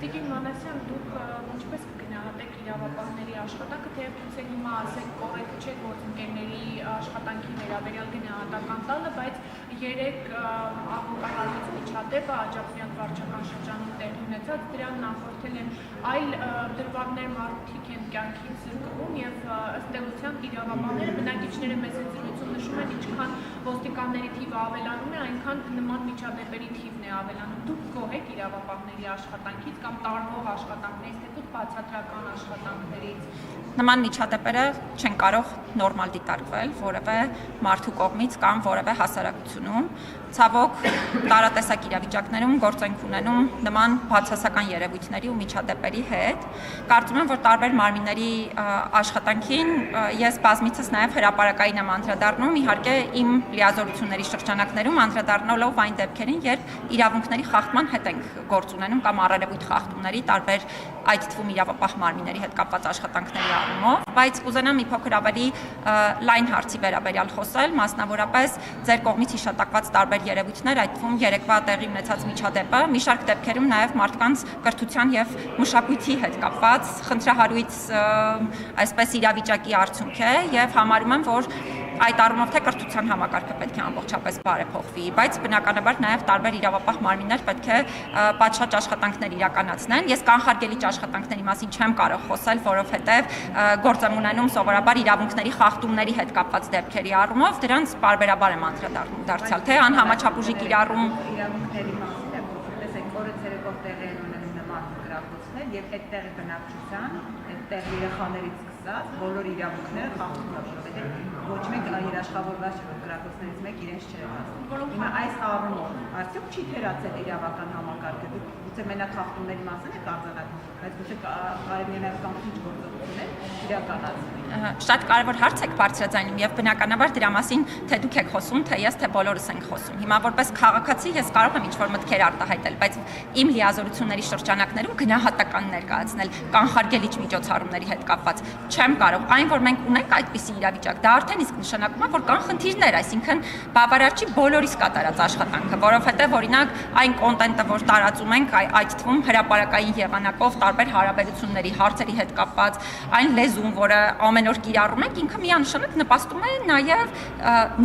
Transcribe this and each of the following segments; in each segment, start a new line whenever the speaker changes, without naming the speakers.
Տիկին Մանասյան, դուք ինչպես կգնահատեք իրավապահների աշխատանքը, թեև գուցե հիմա ասենք կոռեկտ չէ գործընկերների աշխատանքի վերաբերյալ գնահատական տալը, բայց երեք աղմկահարույց միջադեպը Աջափնյակ վարչական շրջանում տեղի ունեցած, դրան նախորդել են այլ դրվագներ մարդիկ են կյանքից զրկվում եւ ըստ էության իրավապահները բնակիչները մեծ զրույցում նշում են ինչքան ոստիկանների թիվը ավելանում է, այնքան նման միջադեպերի թիվն է ավելանում։ Դուք գոհ եք իրավապահների աշխատանքից կամ տարվող աշխատանքներից, թե դուք բացատրական աշխատանքներից։
Նման միջադեպերը չեն կարող նորմալ դիտարկվել որևէ մարդու կողմից կամ որևէ հասարակությունում։ Ցավոք տարատեսակ իրավիճակներում գործ ենք ունենում նման բացասական երևույթների ու միջադեպերի հետ։ Կարծում եմ, որ տարբեր մարմինների աշխատանքին ես բազմիցս նաև հրապարակային եմ անդրադառնում, իհարկե իմ լիազորությունների շրջանակներում անդրադառնալով այն դեպքերին, երբ իրավունքների խախտման հետ ենք գործ ունենում կամ առերևույթ խախտումների տարբեր այդ թվում իրավապահ մարմինների հետ կապված աշխատանքների առումով, բայց կուզենամ մի փոքր ավելի լայն հարցի վերաբերյալ խոսել, մասնավորապես ձեր կողմից հիշատակված տարբեր երևույթներ, այդ թվում երեկվա տեղի ունեցած միջադեպը, մի շարք դեպքերում նաև մարդկանց կրթության եւ մշակույթի հետ կապված խնդրահարույց այսպես իրավիճակի արդյունք է եւ համարում եմ, որ այդ առումով թե կրթության համակարգը պետք է ամբողջապես բարեփոխվի, բայց բնականաբար նաև տարբեր իրավապահ մարմիններ պետք է պատշաճ աշխատանքներ իրականացնեն։ Ես կանխարգելիչ աշխատանքների մասին չեմ կարող խոսել, որովհետև գործ եմ ունենում սովորաբար իրավունքների խախտումների հետ կապված դեպքերի առումով, դրանց պարբերաբար եմ անդրադառնում դարձյալ, թե անհամաչափ իրավունքների
մասին է, տեսեք, օրը ցերեկով տեղի են ունենում նման գրախոսներ եւ այդտեղի բնակչության, այդտեղ երեխաներից սկսած բոլոր իրավունքները խախտում են, որովհետեւ ոչ մեկ երաշխավորված չէ, որ գրախոսներից մեկ իրենց չէ հասնում։ Հիմա այս առումով արդյոք չի թերացել իրավական համակարգը, դուք գուցե մենակ խախտումների մասին եք արձանագրում, բայց գուցե կարելի է նաեւ կամ ինչ գործողություններ իրականացնել։
Շատ կարևոր հարց եք բարձրաձայնում եւ բնականաբար դրա մասին թե դուք եք խոսում, թե ես, թե բոլորս ենք խոսում։ Հիմա որպես քաղաքացի ես կարող եմ ինչ-որ մտքեր արտահայտել, բայց իմ լիազորությունների շրջանակներում գնահատական ներկայացնել կանխարգելիչ միջոցառումների հետ կապված չեմ կարող։ Այն, որ մենք ունենք այդպիսի իրավիճակ, դա արդեն իսկ նշանակում է, որ կան խնդիրներ, այսինքն բավարար չի բոլորիս կատարած աշխատանքը, որովհետեւ օրինակ այն կոնտենտը, որ տարածում ենք, այդ թվում հրապարակային եղանակով տարբեր հարաբերությունների հարցերի հետ կապված, այն լեզուն, որը ամեն օր կիրառում ենք, ինքը միանշանակ նպաստում է նաև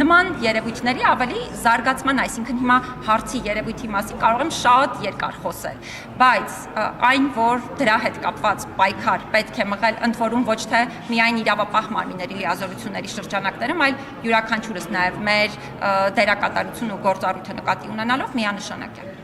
նման երևույթների ավելի զարգացման, այսինքն հիմա հարցի երևույթի մասին կարող եմ շատ երկար խոսել, բայց այն, որ դրա հետ կապված պայքար պետք է մղել ընդ որում ոչ թե միայն իրավապահ մարմինների լիազորությունների շրջանակներում, այլ յուրաքանչյուրս նաև մեր դերակատարություն ու գործառույթը նկատի ունենալով միանշանակ է։